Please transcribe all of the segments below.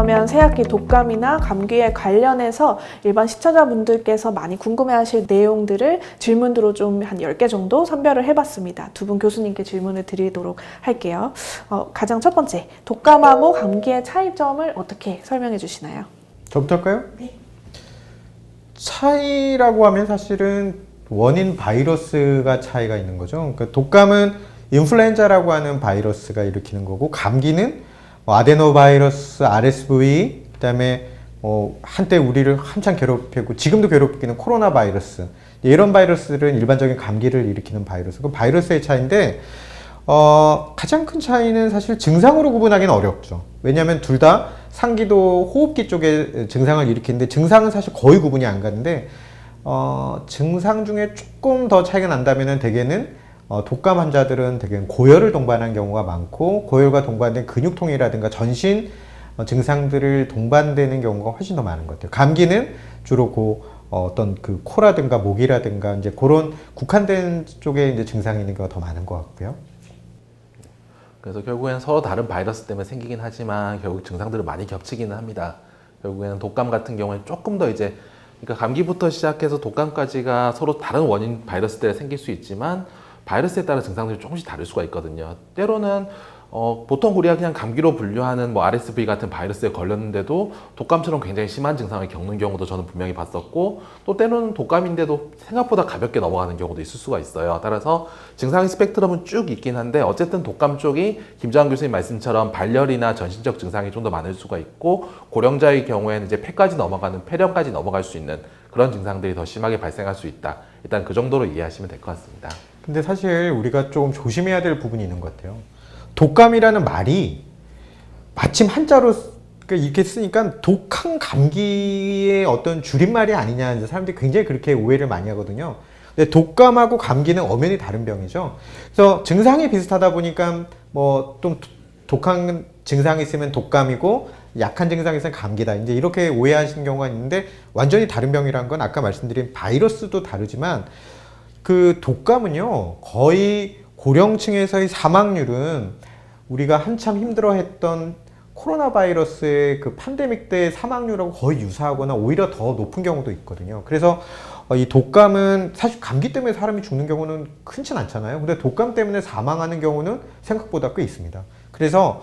그러면 새학기 독감이나 감기에 관련해서 일반 시청자분들께서 많이 궁금해하실 내용들을 질문으로 좀 한 10개 정도 선별을 해봤습니다. 두 분 교수님께 질문을 드리도록 할게요. 가장 첫 번째, 독감하고 감기의 차이점을 어떻게 설명해 주시나요? 저부터 할까요? 네. 차이라고 하면 사실은 원인 바이러스가 차이가 있는 거죠. 그러니까 독감은 인플루엔자라고 하는 바이러스가 일으키는 거고, 감기는 아데노바이러스, RSV, 그다음에 한때 우리를 한참 괴롭히고 지금도 괴롭히는 코로나 바이러스, 이런 바이러스들은 일반적인 감기를 일으키는 바이러스고, 바이러스의 차이인데 가장 큰 차이는 사실 증상으로 구분하기는 어렵죠. 왜냐하면 둘 다 상기도 호흡기 쪽에 증상을 일으키는데, 증상은 사실 거의 구분이 안 가는데 증상 중에 조금 더 차이가 난다면 대개는 독감 환자들은 대개 고열을 동반한 경우가 많고, 고열과 동반된 근육통이라든가 전신 증상들을 동반되는 경우가 훨씬 더 많은 것 같아요. 감기는 주로 어떤 그 코라든가 목이라든가 이제 그런 국한된 쪽에 이제 증상이 있는 경우가 더 많은 것 같고요. 그래서 결국에는 서로 다른 바이러스 때문에 생기긴 하지만 결국 증상들을 많이 겹치기는 합니다. 결국에는 독감 같은 경우에 조금 더 그러니까 감기부터 시작해서 독감까지가 서로 다른 원인 바이러스 때문에 생길 수 있지만 바이러스에 따라 증상들이 조금씩 다를 수가 있거든요. 때로는 보통 우리가 그냥 감기로 분류하는 RSV 같은 바이러스에 걸렸는데도 독감처럼 굉장히 심한 증상을 겪는 경우도 저는 분명히 봤었고, 또 때로는 독감인데도 생각보다 가볍게 넘어가는 경우도 있을 수가 있어요. 따라서 증상의 스펙트럼은 쭉 있긴 한데, 어쨌든 독감 쪽이 김정환 교수님 말씀처럼 발열이나 전신적 증상이 좀 더 많을 수가 있고, 고령자의 경우에는 이제 폐까지 넘어가는, 폐렴까지 넘어갈 수 있는 그런 증상들이 더 심하게 발생할 수 있다. 일단 그 정도로 이해하시면 될 것 같습니다. 근데 사실 우리가 조금 조심해야 될 부분이 있는 것 같아요. 독감이라는 말이 마침 한자로 이렇게 쓰니까 독한 감기의 어떤 줄임말이 아니냐, 이제 사람들이 굉장히 그렇게 오해를 많이 하거든요. 근데 독감하고 감기는 엄연히 다른 병이죠. 그래서 증상이 비슷하다 보니까 좀 독한 증상이 있으면 독감이고 약한 증상이 있으면 감기다, 이제 이렇게 오해하시는 경우가 있는데, 완전히 다른 병이란 건 아까 말씀드린 바이러스도 다르지만 그 독감은요, 거의 고령층에서의 사망률은 우리가 한참 힘들어했던 코로나 바이러스의 그 팬데믹 때 사망률하고 거의 유사하거나 오히려 더 높은 경우도 있거든요. 그래서 이 독감은 사실 감기 때문에 사람이 죽는 경우는 흔치 않잖아요. 근데 독감 때문에 사망하는 경우는 생각보다 꽤 있습니다. 그래서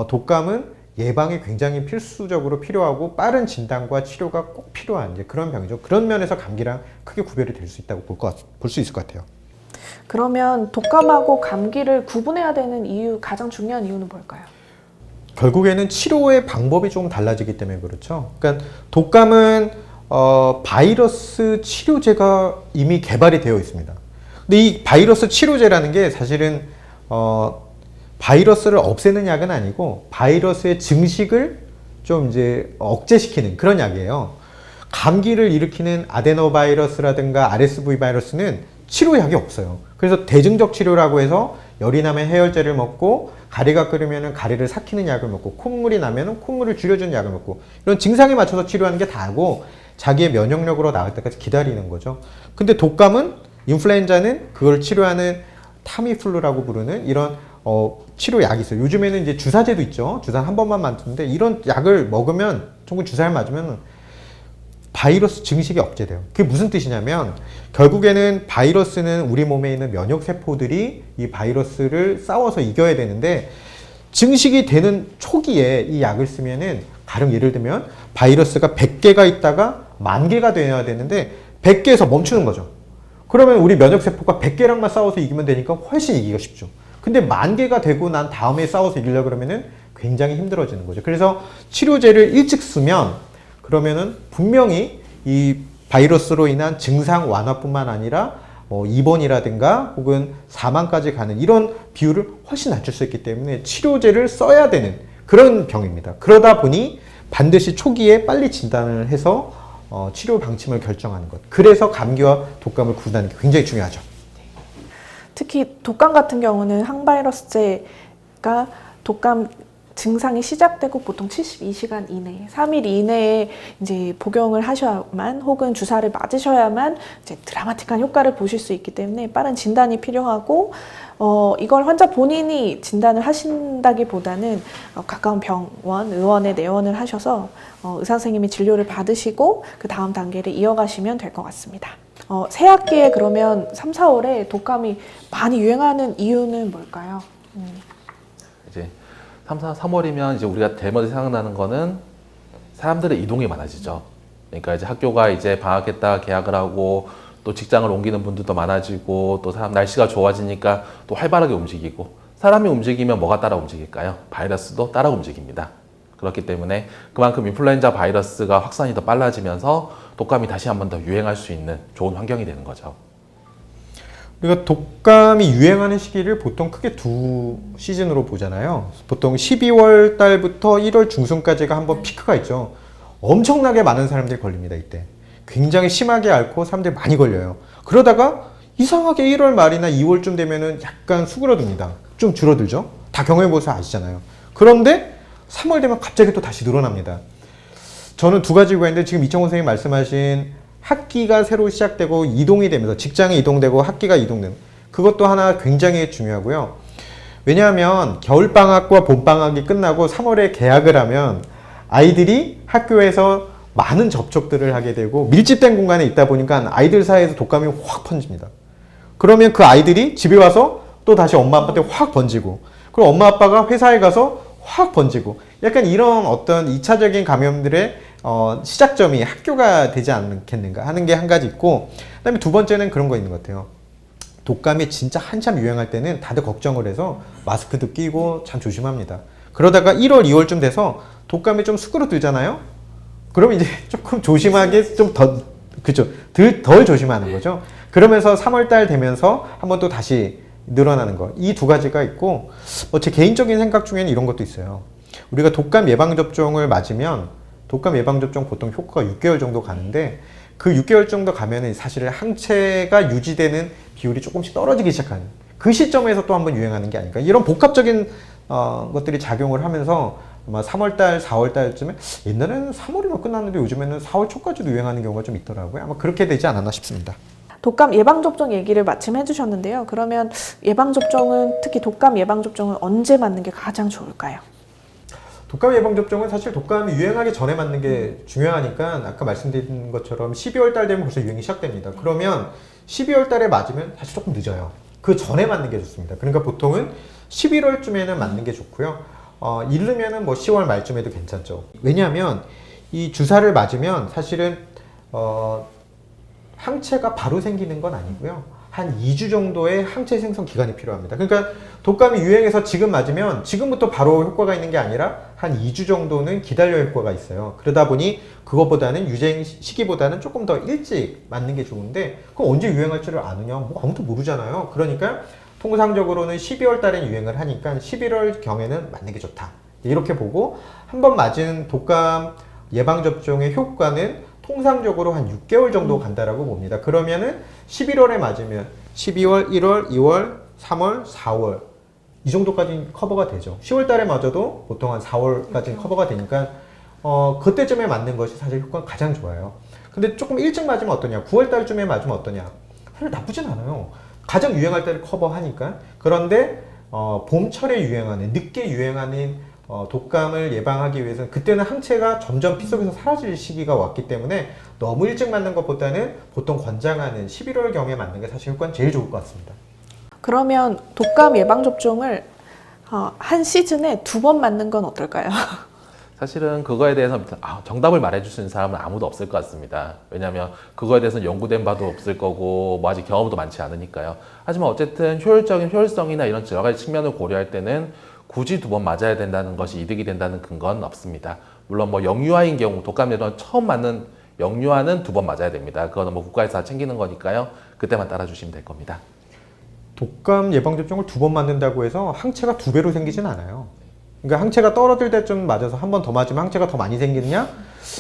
독감은 예방이 굉장히 필수적으로 필요하고 빠른 진단과 치료가 꼭 필요한 이제 그런 병이죠. 그런 면에서 감기랑 크게 구별이 될 수 있다고 볼 수 있을 것 같아요. 그러면 독감하고 감기를 구분해야 되는 이유, 가장 중요한 이유는 뭘까요? 결국에는 치료의 방법이 조금 달라지기 때문에 그렇죠. 그러니까 독감은 바이러스 치료제가 이미 개발이 되어 있습니다. 근데 이 바이러스 치료제라는 게 사실은 바이러스를 없애는 약은 아니고 바이러스의 증식을 좀 이제 억제시키는 그런 약이에요. 감기를 일으키는 아데노바이러스라든가 RSV 바이러스는 치료약이 없어요. 그래서 대증적 치료라고 해서 열이 나면 해열제를 먹고, 가래가 끓으면 가래를 삭히는 약을 먹고, 콧물이 나면 콧물을 줄여주는 약을 먹고, 이런 증상에 맞춰서 치료하는 게 다고, 자기의 면역력으로 나을 때까지 기다리는 거죠. 근데 독감은, 인플루엔자는 그걸 치료하는 타미플루라고 부르는 이런 치료약이 있어요. 요즘에는 이제 주사제도 있죠. 주사 한 번만 맞는데, 이런 약을 먹으면, 조금 주사를 맞으면 바이러스 증식이 억제돼요. 그게 무슨 뜻이냐면, 결국에는 바이러스는 우리 몸에 있는 면역세포들이 이 바이러스를 싸워서 이겨야 되는데, 증식이 되는 초기에 이 약을 쓰면은, 가령 예를 들면 바이러스가 100개가 있다가 10,000개가 되어야 되는데 100개에서 멈추는 거죠. 그러면 우리 면역세포가 100개랑만 싸워서 이기면 되니까 훨씬 이기기가 쉽죠. 근데 10,000개가 되고 난 다음에 싸워서 이기려고 그러면은 굉장히 힘들어지는 거죠. 그래서 치료제를 일찍 쓰면, 그러면은 분명히 이 바이러스로 인한 증상 완화뿐만 아니라 입원이라든가 혹은 사망까지 가는 이런 비율을 훨씬 낮출 수 있기 때문에 치료제를 써야 되는 그런 병입니다. 그러다 보니 반드시 초기에 빨리 진단을 해서 치료 방침을 결정하는 것. 그래서 감기와 독감을 구분하는 게 굉장히 중요하죠. 특히 독감 같은 경우는 항바이러스제가 독감 증상이 시작되고 보통 72시간 이내, 3일 이내에 이제 복용을 하셔야만 혹은 주사를 맞으셔야만 이제 드라마틱한 효과를 보실 수 있기 때문에 빠른 진단이 필요하고 이걸 환자 본인이 진단을 하신다기보다는 가까운 병원, 의원에 내원을 하셔서 의사 선생님이 진료를 받으시고 그 다음 단계를 이어가시면 될 것 같습니다. 새 학기에 그러면 3, 4월에 독감이 많이 유행하는 이유는 뭘까요? 이제 3월이면 이제 우리가 제일 먼저 생각나는 거는 사람들의 이동이 많아지죠. 그러니까 이제 학교가 이제 방학했다가 개학을 하고 또 직장을 옮기는 분들도 많아지고 또 날씨가 좋아지니까 또 활발하게 움직이고 사람이 움직이면 뭐가 따라 움직일까요? 바이러스도 따라 움직입니다. 그렇기 때문에 그만큼 인플루엔자 바이러스가 확산이 더 빨라지면서 독감이 다시 한 번 더 유행할 수 있는 좋은 환경이 되는 거죠. 우리가 독감이 유행하는 시기를 보통 크게 두 시즌으로 보잖아요. 보통 12월 달부터 1월 중순까지가 한번 피크가 있죠. 엄청나게 많은 사람들이 걸립니다, 이때. 굉장히 심하게 앓고 사람들이 많이 걸려요. 그러다가 이상하게 1월 말이나 2월쯤 되면은 약간 수그러듭니다. 좀 줄어들죠? 다 경험해보셔서 아시잖아요. 그런데 3월 되면 갑자기 또 다시 늘어납니다. 저는 두 가지 이유가 있는데 지금 이청호 선생님이 말씀하신 학기가 새로 시작되고 이동이 되면서 직장이 이동되고 학기가 이동되는 그것도 하나 굉장히 중요하고요. 왜냐하면 겨울방학과 봄방학이 끝나고 3월에 개학을 하면 아이들이 학교에서 많은 접촉들을 하게 되고 밀집된 공간에 있다 보니까 아이들 사이에서 독감이 확 번집니다. 그러면 그 아이들이 집에 와서 또 다시 엄마 아빠한테 확 번지고 그리고 엄마 아빠가 회사에 가서 확 번지고 약간 이런 어떤 2차적인 감염들의 시작점이 학교가 되지 않겠는가 하는 게 한 가지 있고 그 다음에 두 번째는 그런 거 있는 것 같아요. 독감이 진짜 한참 유행할 때는 다들 걱정을 해서 마스크도 끼고 참 조심합니다. 그러다가 1월, 2월쯤 돼서 독감이 좀 수그러들잖아요. 그러면 이제 조금 조심하게 좀 덜 조심하는 거죠. 그러면서 3월달 되면서 한번 또 다시 늘어나는 거. 이 두 가지가 있고 제 개인적인 생각 중에는 이런 것도 있어요. 우리가 독감 예방접종을 맞으면 독감 예방접종 보통 효과가 6개월 정도 가는데 그 6개월 정도 가면은 사실 항체가 유지되는 비율이 조금씩 떨어지기 시작하는 그 시점에서 또 한번 유행하는 게 아닐까. 이런 복합적인 것들이 작용을 하면서 아마 3월달, 4월달쯤에 옛날에는 3월이면 끝났는데 요즘에는 4월 초까지도 유행하는 경우가 좀 있더라고요. 아마 그렇게 되지 않았나 싶습니다. 독감 예방접종 얘기를 마침 해주셨는데요. 그러면 예방접종은 특히 독감 예방접종은 언제 맞는 게 가장 좋을까요? 독감 예방접종은 사실 독감이 유행하기 전에 맞는 게 중요하니까 아까 말씀드린 것처럼 12월 달 되면 벌써 유행이 시작됩니다. 그러면 12월 달에 맞으면 사실 조금 늦어요. 그 전에 맞는 게 좋습니다. 그러니까 보통은 11월쯤에는 맞는 게 좋고요. 이르면은 뭐 10월 말쯤에도 괜찮죠. 왜냐하면 이 주사를 맞으면 사실은 항체가 바로 생기는 건 아니고요. 한 2주 정도의 항체 생성 기간이 필요합니다. 그러니까 독감이 유행해서 지금 맞으면 지금부터 바로 효과가 있는 게 아니라 한 2주 정도는 기다려야 효과가 있어요. 그러다 보니 그것보다는 유행 시기보다는 조금 더 일찍 맞는 게 좋은데 그럼 언제 유행할 줄을 아느냐? 뭐 아무도 모르잖아요. 그러니까 통상적으로는 12월 달에 유행을 하니까 11월 경에는 맞는 게 좋다. 이렇게 보고 한 번 맞은 독감 예방접종의 효과는 통상적으로 한 6개월 정도 간다라고 봅니다. 그러면은 11월에 맞으면 12월, 1월, 2월, 3월, 4월 이 정도까지 커버가 되죠. 10월 달에 맞아도 보통 한 4월까지 커버가 되니까 그때쯤에 맞는 것이 사실 효과가 가장 좋아요. 근데 조금 일찍 맞으면 어떠냐? 9월 달쯤에 맞으면 어떠냐? 사실 나쁘진 않아요. 가장 유행할 때를 커버하니까. 그런데 봄철에 유행하는, 늦게 유행하는 독감을 예방하기 위해서는 그때는 항체가 점점 피 속에서 사라질 시기가 왔기 때문에 너무 일찍 맞는 것보다는 보통 권장하는 11월경에 맞는 게 사실 효과는 제일 좋을 것 같습니다. 그러면 독감 예방접종을 한 시즌에 2번 맞는 건 어떨까요? 사실은 그거에 대해서 정답을 말해줄 수 있는 사람은 아무도 없을 것 같습니다. 왜냐하면 그거에 대해서는 연구된 바도 없을 거고 뭐 아직 경험도 많지 않으니까요. 하지만 어쨌든 효율성이나 이런 여러 가지 측면을 고려할 때는 굳이 2번 맞아야 된다는 것이 이득이 된다는 근거는 없습니다. 물론 뭐 영유아인 경우 독감 예방 처음 맞는 영유아는 2번 맞아야 됩니다. 그거는 뭐 국가에서 다 챙기는 거니까요. 그때만 따라주시면 될 겁니다. 독감 예방접종을 2번 맞는다고 해서 항체가 2배로 생기진 않아요. 그러니까 항체가 떨어질 때쯤 맞아서 한 번 더 맞으면 항체가 더 많이 생기느냐?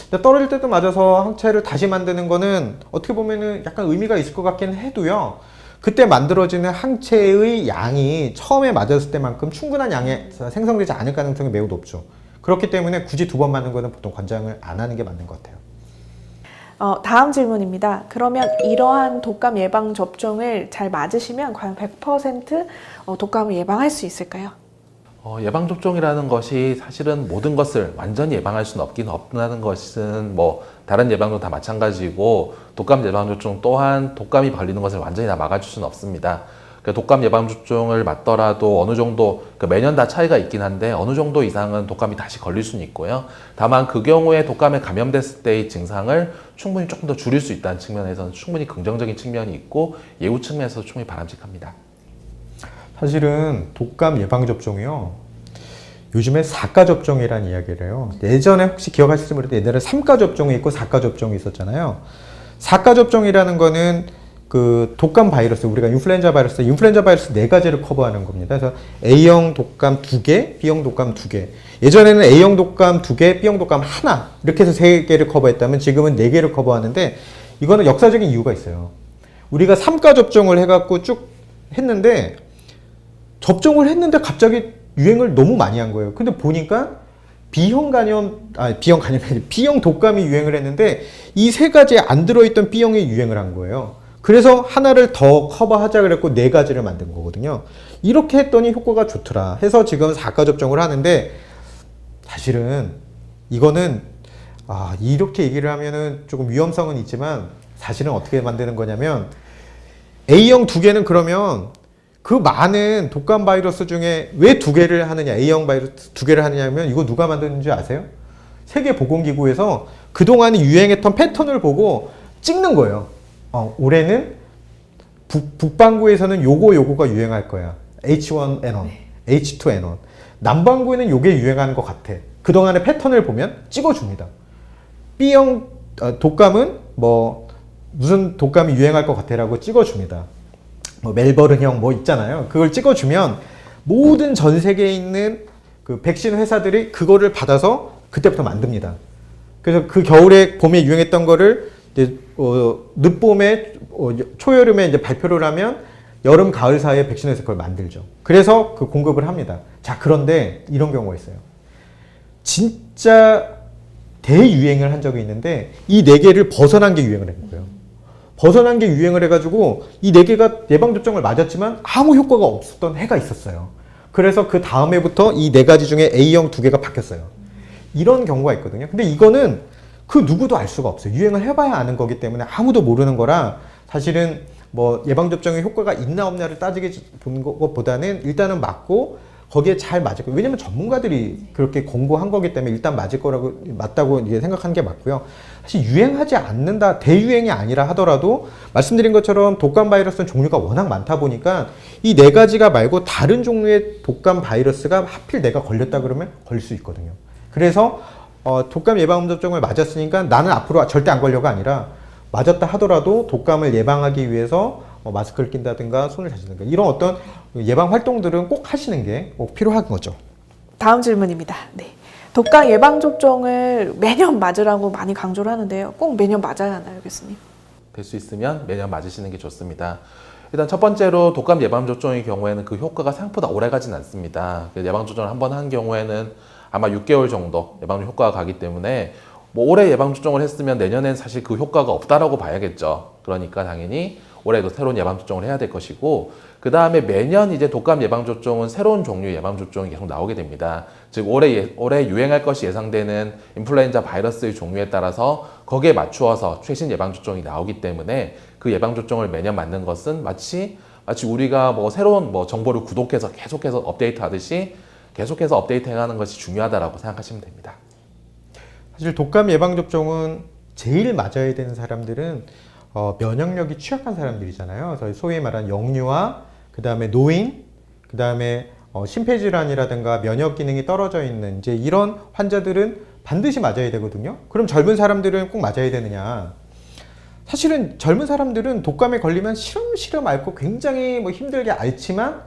근데 떨어질 때도 맞아서 항체를 다시 만드는 거는 어떻게 보면은 약간 의미가 있을 것 같긴 해도요. 그때 만들어지는 항체의 양이 처음에 맞았을 때만큼 충분한 양이 생성되지 않을 가능성이 매우 높죠. 그렇기 때문에 굳이 2번 맞는 거는 보통 권장을 안 하는 게 맞는 것 같아요. 다음 질문입니다. 그러면 이러한 독감 예방 접종을 잘 맞으시면 과연 100% 독감을 예방할 수 있을까요? 예방접종이라는 것이 사실은 모든 것을 완전히 예방할 수는 없긴 없다는 것은 뭐 다른 예방도 다 마찬가지고 독감 예방접종 또한 독감이 걸리는 것을 완전히 다 막아줄 수는 없습니다. 독감 예방접종을 맞더라도 어느 정도 매년 다 차이가 있긴 한데 어느 정도 이상은 독감이 다시 걸릴 수는 있고요. 다만 그 경우에 독감에 감염됐을 때의 증상을 충분히 조금 더 줄일 수 있다는 측면에서는 충분히 긍정적인 측면이 있고 예후 측면에서 충분히 바람직합니다. 사실은 독감 예방접종이요. 요즘에 4가 접종이라는 이야기를 해요. 예전에 혹시 기억하실지 모르겠는데 옛날에 3가 접종이 있고 4가 접종이 있었잖아요. 4가 접종이라는 거는 그 독감 바이러스, 우리가 인플루엔자 바이러스 4가지를 커버하는 겁니다. 그래서 A형 독감 2개, B형 독감 2개. 예전에는 A형 독감 2개, B형 독감 1 이렇게 해서 3개를 커버했다면 지금은 4개를 커버하는데 이거는 역사적인 이유가 있어요. 우리가 3가 접종을 해갖고 쭉 했는데 접종을 했는데 갑자기 유행을 너무 많이 한 거예요. 근데 보니까 B형 독감이 유행을 했는데 이 3가지에 안 들어있던 B형이 유행을 한 거예요. 그래서 하나를 더 커버하자 그랬고 4가지를 만든 거거든요. 이렇게 했더니 효과가 좋더라 해서 지금 4가 접종을 하는데 사실은 이거는 이렇게 얘기를 하면은 조금 위험성은 있지만 사실은 어떻게 만드는 거냐면 A형 2개는 그러면 그 많은 독감 바이러스 중에 왜 2개를 하느냐, A형 바이러스 2개를 하느냐면 이거 누가 만드는지 아세요? 세계보건기구에서 그동안 유행했던 패턴을 보고 찍는 거예요. 올해는 북반구에서는 요거가 유행할 거야. H1N1, H2N1. 남반구에는 요게 유행하는 것 같아. 그동안의 패턴을 보면 찍어줍니다. B형 독감은 뭐 무슨 독감이 유행할 것 같아라고 찍어줍니다. 뭐 멜버른형 뭐 있잖아요. 그걸 찍어주면 모든 전 세계에 있는 그 백신 회사들이 그거를 받아서 그때부터 만듭니다. 그래서 그 겨울에 봄에 유행했던 거를 이제 늦봄에 초여름에 이제 발표를 하면 여름 가을 사이에 백신 회사 그걸 만들죠. 그래서 그 공급을 합니다. 자, 그런데 이런 경우가 있어요. 진짜 대유행을 한 적이 있는데 이 4개를 벗어난 게 유행을 한 거예요. 벗어난 게 유행을 해가지고 이 4개가 예방접종을 맞았지만 아무 효과가 없었던 해가 있었어요. 그래서 그 다음 해부터 이 4가지 중에 A형 2개가 바뀌었어요. 이런 경우가 있거든요. 근데 이거는 그 누구도 알 수가 없어요. 유행을 해봐야 아는 거기 때문에 아무도 모르는 거라 사실은 뭐 예방접종의 효과가 있나 없나를 따지게 보는 것보다는 일단은 맞고 거기에 잘 맞을 거예요. 왜냐면 전문가들이 그렇게 공고한 거기 때문에 일단 맞다고 이제 생각하는 게 맞고요. 사실 유행하지 않는다, 대유행이 아니라 하더라도 말씀드린 것처럼 독감 바이러스는 종류가 워낙 많다 보니까 이 4가지가 말고 다른 종류의 독감 바이러스가 하필 내가 걸렸다 그러면 걸릴 수 있거든요. 그래서 독감 예방접종을 맞았으니까 나는 앞으로 절대 안 걸려가 아니라 맞았다 하더라도 독감을 예방하기 위해서 마스크를 낀다든가 손을 자신다든가 이런 어떤 예방 활동들은 꼭 하시는 게 꼭 필요한 거죠. 다음 질문입니다. 네. 독감 예방접종을 매년 맞으라고 많이 강조를 하는데요. 꼭 매년 맞아야 하나요, 교수님? 될 수 있으면 매년 맞으시는 게 좋습니다. 일단 첫 번째로 독감 예방접종의 경우에는 그 효과가 생각보다 오래 가진 않습니다. 예방접종을 한 번 한 경우에는 아마 6개월 정도 예방접종 효과가 가기 때문에 뭐 올해 예방접종을 했으면 내년엔 사실 그 효과가 없다라고 봐야겠죠. 그러니까 당연히 올해도 새로운 예방접종을 해야 될 것이고 그 다음에 매년 이제 독감 예방접종은 새로운 종류의 예방접종이 계속 나오게 됩니다. 즉 올해 유행할 것이 예상되는 인플루엔자 바이러스의 종류에 따라서 거기에 맞추어서 최신 예방접종이 나오기 때문에 그 예방접종을 매년 맞는 것은 마치 우리가 뭐 새로운 뭐 정보를 구독해서 계속해서 업데이트하듯이 계속해서 업데이트해가는 것이 중요하다라고 생각하시면 됩니다. 사실 독감 예방접종은 제일 맞아야 되는 사람들은 면역력이 취약한 사람들이잖아요. 그래서 소위 말하는 영유아, 그 다음에 노인, 그 다음에 심폐질환이라든가 면역 기능이 떨어져 있는 이제 이런 환자들은 반드시 맞아야 되거든요. 그럼 젊은 사람들은 꼭 맞아야 되느냐? 사실은 젊은 사람들은 독감에 걸리면 시름시름 앓고 굉장히 뭐 힘들게 앓지만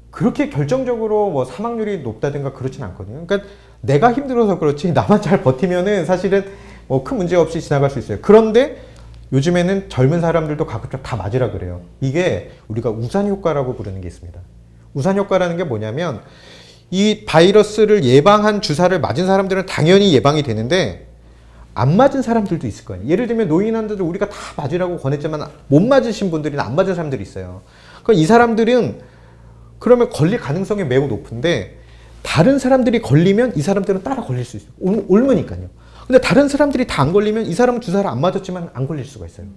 그렇게 결정적으로 뭐 사망률이 높다든가 그렇진 않거든요. 그러니까 내가 힘들어서 그렇지 나만 잘 버티면은 사실은 뭐 큰 문제 없이 지나갈 수 있어요. 그런데 요즘에는 젊은 사람들도 가급적 다 맞으라 그래요. 이게 우리가 우산 효과라고 부르는 게 있습니다. 우산 효과라는 게 뭐냐면 이 바이러스를 예방한 주사를 맞은 사람들은 당연히 예방이 되는데 안 맞은 사람들도 있을 거예요. 예를 들면 노인한테도 우리가 다 맞으라고 권했지만 못 맞으신 분들이나 안 맞은 사람들이 있어요. 그러니까 이 사람들은 그러면 걸릴 가능성이 매우 높은데 다른 사람들이 걸리면 이 사람들은 따라 걸릴 수 있어요. 옮으니까요. 근데 다른 사람들이 다 안 걸리면 이 사람은 주사를 안 맞았지만 안 걸릴 수가 있어요.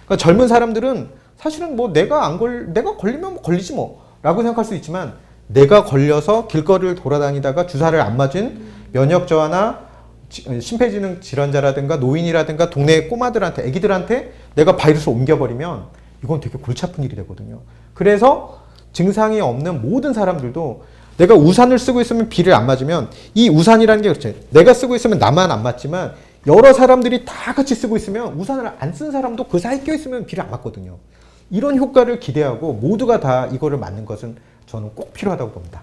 그러니까 젊은 사람들은 사실은 뭐 내가 걸리면 뭐 걸리지 뭐 라고 생각할 수 있지만 내가 걸려서 길거리를 돌아다니다가 주사를 안 맞은 면역 저하나 심폐지능 질환자라든가 노인이라든가 동네 꼬마들한테 애기들한테 내가 바이러스를 옮겨버리면 이건 되게 골치 아픈 일이 되거든요. 그래서 증상이 없는 모든 사람들도 내가 우산을 쓰고 있으면 비를 안 맞으면 이 우산이라는 게 그렇죠. 내가 쓰고 있으면 나만 안 맞지만 여러 사람들이 다 같이 쓰고 있으면 우산을 안 쓴 사람도 그 사이에 껴있으면 비를 안 맞거든요. 이런 효과를 기대하고 모두가 다 이거를 맞는 것은 저는 꼭 필요하다고 봅니다.